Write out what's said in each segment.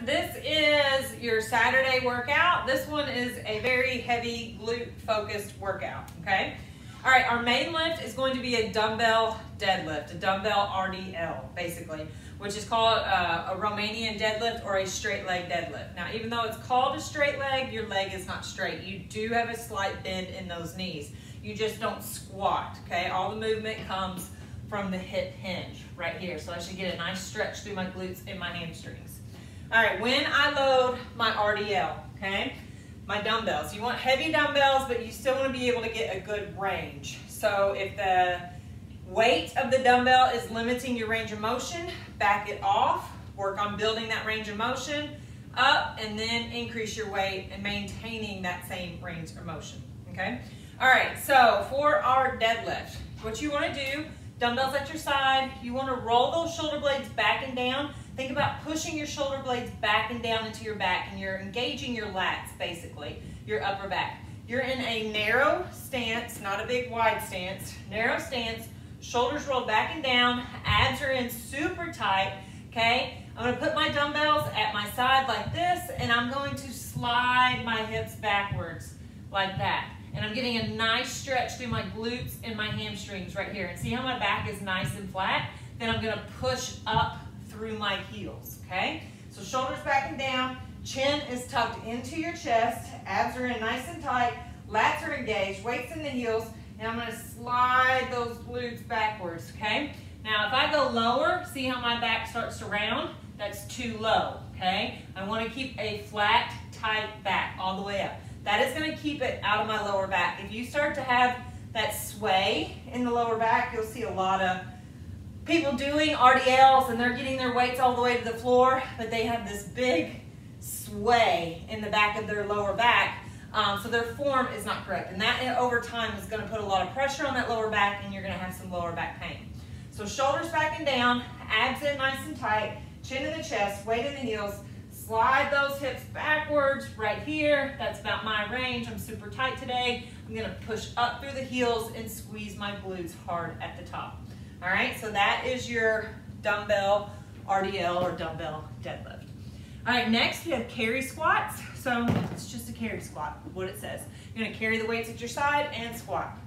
this is your Saturday workout. This one is a very heavy glute focused workout, okay? All right, our main lift is going to be a dumbbell deadlift, a dumbbell RDL, basically, which is called a Romanian deadlift or a straight leg deadlift. Now, even though it's called a straight leg, your leg is not straight. You do have a slight bend in those knees. You just don't squat, okay? All the movement comes from the hip hinge right here. So I should get a nice stretch through my glutes and my hamstrings. All right, when I load my RDL, okay, my dumbbells, you want heavy dumbbells, but you still want to be able to get a good range. So if the weight of the dumbbell is limiting your range of motion, back it off, work on building that range of motion up, and then increase your weight and maintaining that same range of motion, okay? All right, so for our deadlift, what you want to do, dumbbells at your side, you want to roll those shoulder blades back and down. Think about pushing your shoulder blades back and down into your back, and you're engaging your lats, basically, your upper back. You're in a narrow stance, not a big wide stance, narrow stance, shoulders rolled back and down, abs are in super tight, okay? I'm going to put my dumbbells at my side like this, and I'm going to slide my hips backwards like that. And I'm getting a nice stretch through my glutes and my hamstrings right here. And see how my back is nice and flat? Then I'm going to push up through my heels, okay? So shoulders back and down, chin is tucked into your chest, abs are in nice and tight, lats are engaged, weights in the heels, and I'm going to slide those glutes backwards, okay? Now if I go lower, see how my back starts to round? That's too low, okay? I want to keep a flat, tight back all the way up. That is going to keep it out of my lower back. If you start to have that sway in the lower back, you'll see a lot of people doing RDLs and they're getting their weights all the way to the floor, but they have this big sway in the back of their lower back, so their form is not correct. And that over time is going to put a lot of pressure on that lower back, and you're going to have some lower back pain. So shoulders back and down, abs in nice and tight, chin in the chest, weight in the heels. Slide those hips backwards right here. That's about my range. I'm super tight today. I'm gonna push up through the heels and squeeze my glutes hard at the top. All right, so that is your dumbbell RDL or dumbbell deadlift. All right, next we have carry squats. So it's just a carry squat, what it says. You're gonna carry the weights at your side and squat.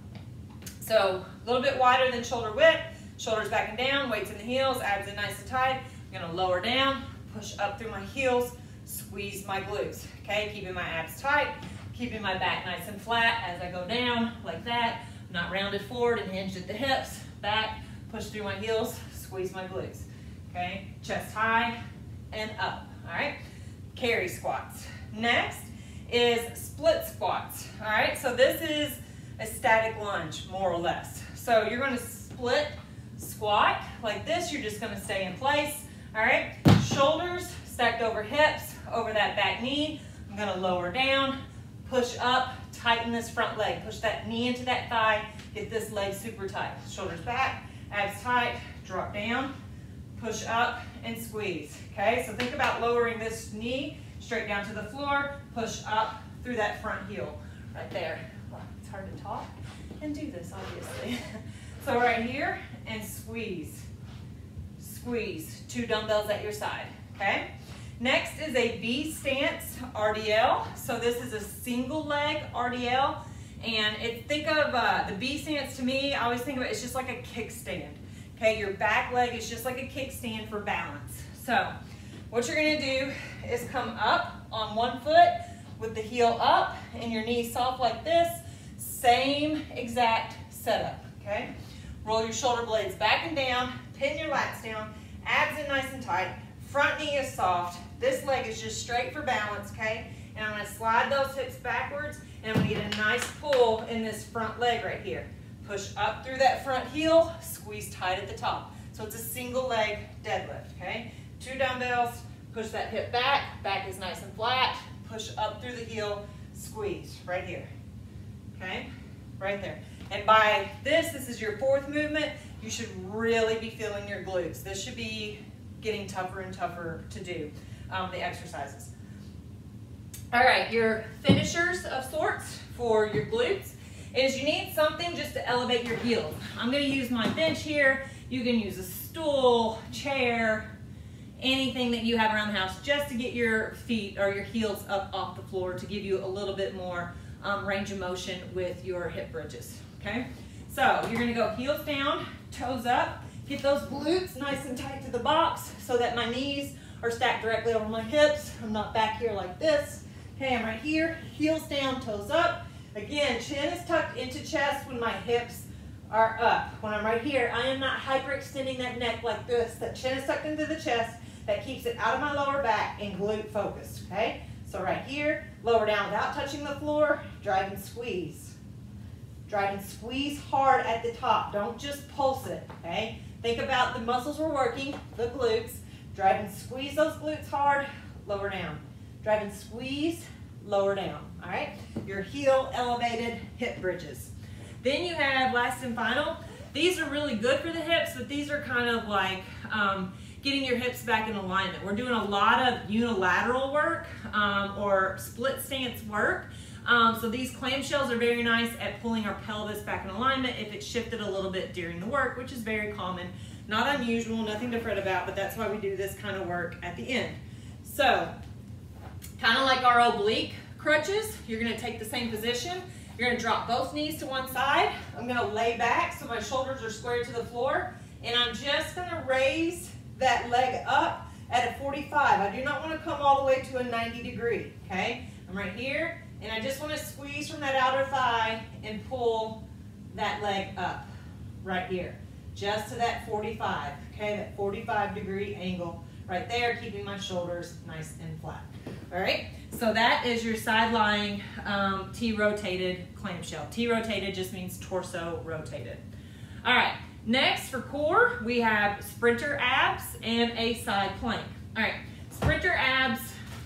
So a little bit wider than shoulder width, shoulders back and down, weights in the heels, abs in nice and tight. I'm gonna lower down, push up through my heels, squeeze my glutes, okay? Keeping my abs tight, keeping my back nice and flat as I go down like that. I'm not rounded forward and hinged at the hips. Back, push through my heels, squeeze my glutes, okay? Chest high and up, all right? Carry squats. Next is split squats, all right? So this is a static lunge, more or less. So you're gonna split squat like this. You're just gonna stay in place. All right, shoulders stacked over hips, over that back knee. I'm gonna lower down, push up, tighten this front leg. Push that knee into that thigh, get this leg super tight. Shoulders back, abs tight, drop down, push up, and squeeze, okay? So think about lowering this knee straight down to the floor, push up through that front heel right there. Well, it's hard to talk and do this, obviously. So right here, and squeeze. Squeeze, 2 dumbbells at your side, okay? Next is a V stance RDL. So this is a single leg RDL, and think of the V stance to me, I always think of it, it's just like a kickstand, okay? Your back leg is just like a kickstand for balance. So what you're gonna do is come up on one foot with the heel up and your knee soft like this, same exact setup, okay? Roll your shoulder blades back and down, pin your lats down, abs in nice and tight, front knee is soft, this leg is just straight for balance, okay? And I'm gonna slide those hips backwards, and I'm gonna get a nice pull in this front leg right here. Push up through that front heel, squeeze tight at the top. So it's a single leg deadlift, okay? 2 dumbbells, push that hip back, back is nice and flat, push up through the heel, squeeze right here, okay? Right there. And by this is your 4th movement, you should really be feeling your glutes. This should be getting tougher and tougher to do, the exercises. All right, your finishers of sorts for your glutes is you need something just to elevate your heels. I'm gonna use my bench here. You can use a stool, chair, anything that you have around the house just to get your feet or your heels up off the floor to give you a little bit more range of motion with your hip bridges, okay? So you're gonna go heels down, toes up, get those glutes nice and tight to the box so that my knees are stacked directly over my hips. I'm not back here like this. Okay, I'm right here, heels down, toes up. Again, chin is tucked into chest when my hips are up. When I'm right here, I am not hyperextending that neck like this. That chin is tucked into the chest. That keeps it out of my lower back and glute focused, okay? So right here, lower down without touching the floor, drive and squeeze. Drive and squeeze hard at the top. Don't just pulse it, okay? Think about the muscles we're working, the glutes. Drive and squeeze those glutes hard, lower down. Drive and squeeze, lower down, all right? Your heel elevated hip bridges. Then you have last and final. These are really good for the hips, but these are kind of like getting your hips back in alignment. We're doing a lot of unilateral work or split stance work. So these clamshells are very nice at pulling our pelvis back in alignment if it's shifted a little bit during the work, which is very common. Not unusual, nothing to fret about, but that's why we do this kind of work at the end. So, kind of like our oblique crutches, you're gonna take the same position. You're gonna drop both knees to one side. I'm gonna lay back so my shoulders are squared to the floor, and I'm just gonna raise that leg up at a 45. I do not wanna come all the way to a 90 degree, okay? I'm right here, and I just wanna squeeze from that outer thigh and pull that leg up right here. Just to that 45, okay, that 45-degree angle right there, keeping my shoulders nice and flat. All right, so that is your side-lying T-rotated clamshell. T-rotated just means torso rotated. All right, next for core, we have sprinter abs and a side plank. All right, sprinter abs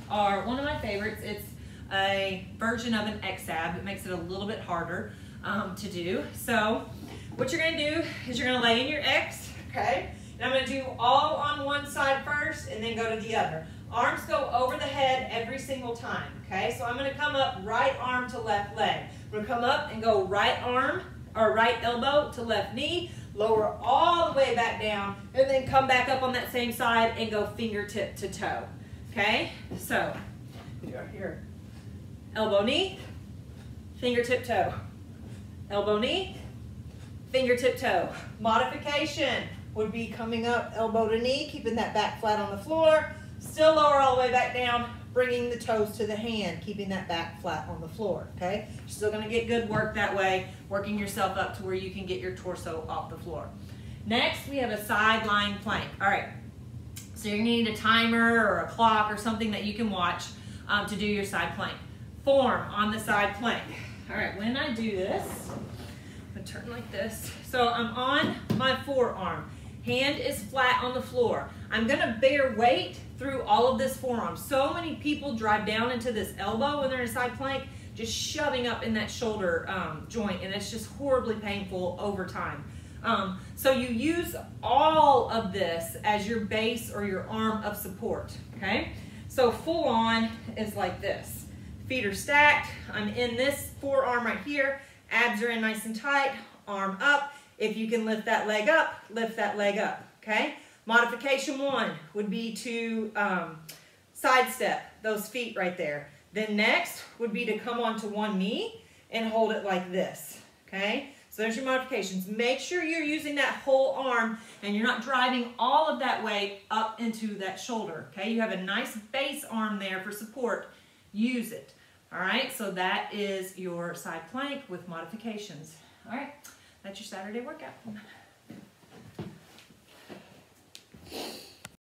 are one of my favorites. It's a version of an X-ab. It makes it a little bit harder to do. So what you're gonna do is you're gonna lay in your X, okay? And I'm gonna do all on one side first and then go to the other. Arms go over the head every single time, okay? So I'm gonna come up right arm to left leg. I'm gonna come up and go right arm or right elbow to left knee, lower all the way back down, and then come back up on that same side and go fingertip to toe, okay? So, here, elbow knee, fingertip toe, elbow knee, fingertip toe. Modification would be coming up elbow to knee, keeping that back flat on the floor, still lower all the way back down, bringing the toes to the hand, keeping that back flat on the floor, okay? You're still gonna get good work that way, working yourself up to where you can get your torso off the floor. Next, we have a side lying plank. All right, so you're gonna need a timer or a clock or something that you can watch to do your side plank. Form on the side plank. All right, when I do this, I'm gonna turn like this. So I'm on my forearm. Hand is flat on the floor. I'm gonna bear weight through all of this forearm. So many people drive down into this elbow when they're in a side plank, just shoving up in that shoulder joint, and it's just horribly painful over time. So you use all of this as your base or your arm of support, okay? So full on is like this. Feet are stacked. I'm in this forearm right here. Abs are in nice and tight, arm up. If you can lift that leg up, lift that leg up, okay? Modification one would be to sidestep those feet right there. Then next would be to come onto one knee and hold it like this, okay? So there's your modifications. Make sure you're using that whole arm and you're not driving all of that weight up into that shoulder, okay? You have a nice base arm there for support. Use it, all right? So that is your side plank with modifications, all right? That's your Saturday workout.